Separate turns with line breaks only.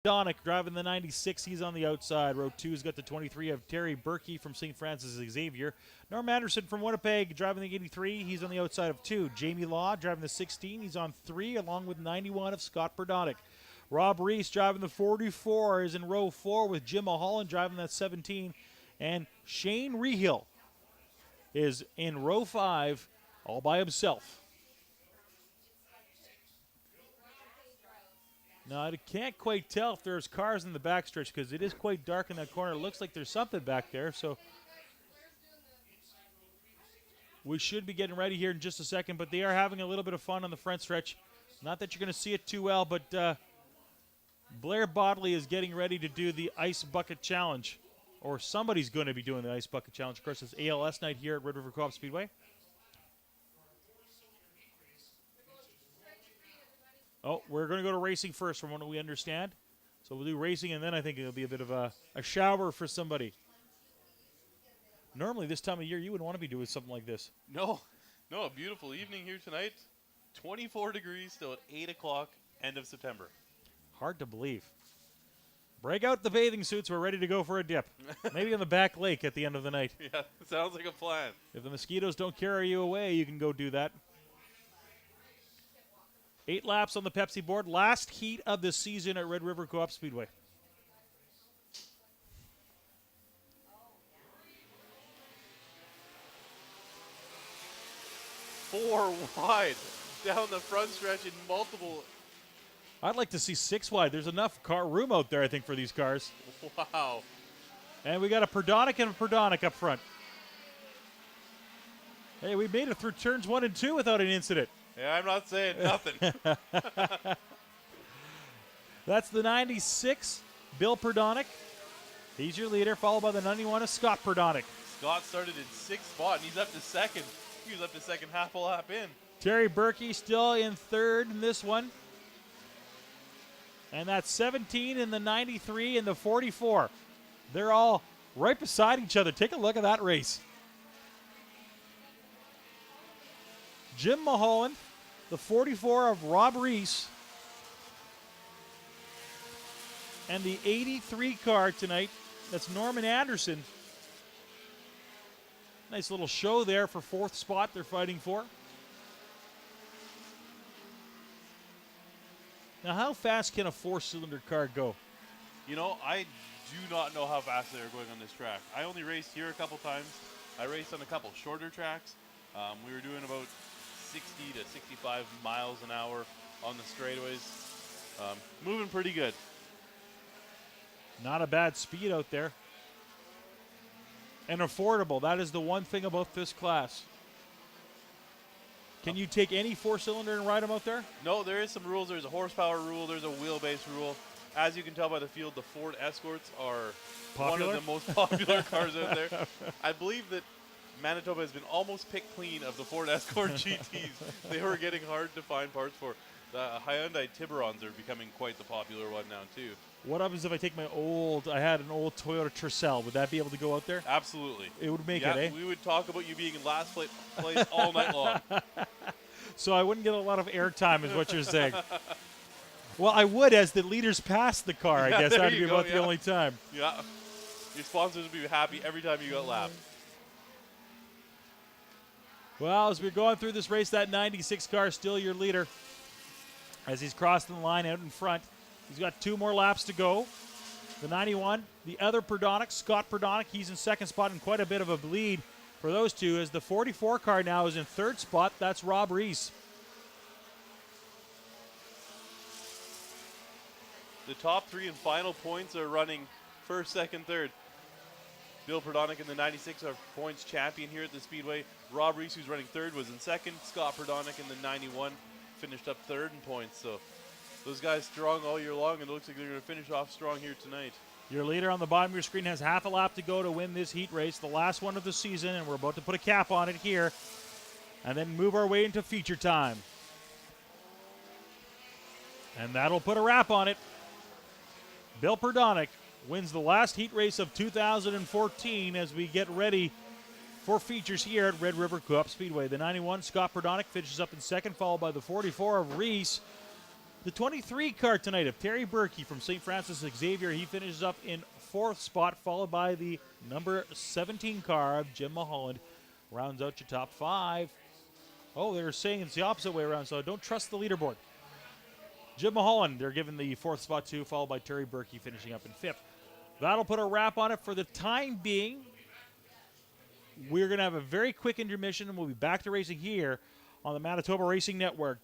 Donick driving the 96. He's on the outside. Row 2's got the 23 of Terry Berkey from St. Francis Xavier. Norm Anderson from Winnipeg driving the 83. He's on the outside of 2. Jamie Law driving the 16. He's on 3, along with 91 of Scott Berdonick. Rob Reese driving the 44 is in row 4 with Jim Mulholland driving that 17. And Shane Rehill is in row 5 all by himself. Now, I can't quite tell if there's cars in the backstretch because it is quite dark in that corner. It looks like there's something back there, so we should be getting ready here in just a second, but they are having a little bit of fun on the front stretch. Not that you're going to see it too well, but Blair Bodley is getting ready to do the Ice Bucket Challenge, or somebody's going to be doing the Ice Bucket Challenge. Of course, it's ALS night here at Red River Co-op Speedway. Oh, we're going to go to racing first from what we understand. So we'll do racing, and then I think it'll be a bit of a shower for somebody. Normally this time of year, you wouldn't want to be doing something like this.
No, a beautiful evening here tonight. 24 degrees till at 8 o'clock, end of September.
Hard to believe. Break out the bathing suits. We're ready to go for a dip. Maybe on the back lake at the end of the night.
Yeah, sounds like a plan.
If the mosquitoes don't carry you away, you can go do that. 8 laps on the Pepsi board. Last heat of the season at Red River Co-op Speedway.
Four wide down the front stretch in multiple.
I'd like to see 6 wide. There's enough car room out there, I think, for these cars.
Wow.
And we got a Perdonick and a Perdonick up front. Hey, we made it through turns 1 and 2 without an incident.
Yeah, I'm not saying nothing.
That's the 96, Bill Perdonick. He's your leader, followed by the 91 of Scott Perdonick.
Scott started in 6th spot, and he's up to 2nd. He was up to 2nd half a lap in.
Terry Berkey still in 3rd in this one. And that's 17 in the 93 and the 44. They're all right beside each other. Take a look at that race. Jim Mulholland, the 44 of Rob Reese, and the 83 car tonight, that's Norman Anderson. Nice little show there for 4th spot they're fighting for. Now, how fast can a 4-cylinder car go?
You know, I do not know how fast they are going on this track. I only raced here a couple times. I raced on a couple shorter tracks. We were doing about 60 to 65 miles an hour on the straightaways. Moving pretty good.
Not a bad speed out there. And affordable. That is the one thing about this class. Can you take any 4-cylinder and ride them out there?
No, there is some rules. There's a horsepower rule. There's a wheelbase rule. As you can tell by the field, the Ford Escorts are
Popular?
one of the most popular cars out there. I believe that Manitoba has been almost picked clean of the Ford Escort GTs. They were getting hard to find parts for. The Hyundai Tiburons are becoming quite the popular one now, too.
What happens if I take I had an old Toyota Tercel. Would that be able to go out there?
Absolutely.
It would make
yeah,
it, eh?
We would talk about you being in last place all night long.
So I wouldn't get a lot of airtime is what you're saying. Well, I would as the leaders pass the car, I guess. That would be about the only time.
Yeah. Your sponsors would be happy every time you got lapped.
Well, as we're going through this race, that 96 car is still your leader as he's crossing the line out in front. He's got 2 more laps to go. The 91, the other Perdonick, Scott Perdonick, he's in 2nd spot and quite a bit of a lead for those two as the 44 car now is in 3rd spot. That's Rob Reese.
The top 3 and final points are running 1st, 2nd, 3rd. Bill Perdonick in the 96 are points champion here at the Speedway. Rob Reese, who's running 3rd, was in 2nd. Scott Perdonick in the 91 finished up 3rd in points. So those guys strong all year long, and it looks like they're going to finish off strong here tonight.
Your leader on the bottom of your screen has half a lap to go to win this heat race, the last one of the season, and we're about to put a cap on it here and then move our way into feature time. And that'll put a wrap on it. Bill Perdonick wins the last heat race of 2014 as we get ready for features here at Red River Co-op Speedway. The 91, Scott Perdonick, finishes up in 2nd, followed by the 44 of Reese. The 23 car tonight of Terry Berkey from St. Francis Xavier. He finishes up in 4th spot, followed by the number 17 car of Jim Mulholland. Rounds out your top 5. Oh, they're saying it's the opposite way around, so don't trust the leaderboard. Jim Mulholland, they're given the 4th spot to, followed by Terry Berkey finishing up in 5th. That'll put a wrap on it for the time being. We're going to have a very quick intermission, and we'll be back to racing here on the Manitoba Racing Network.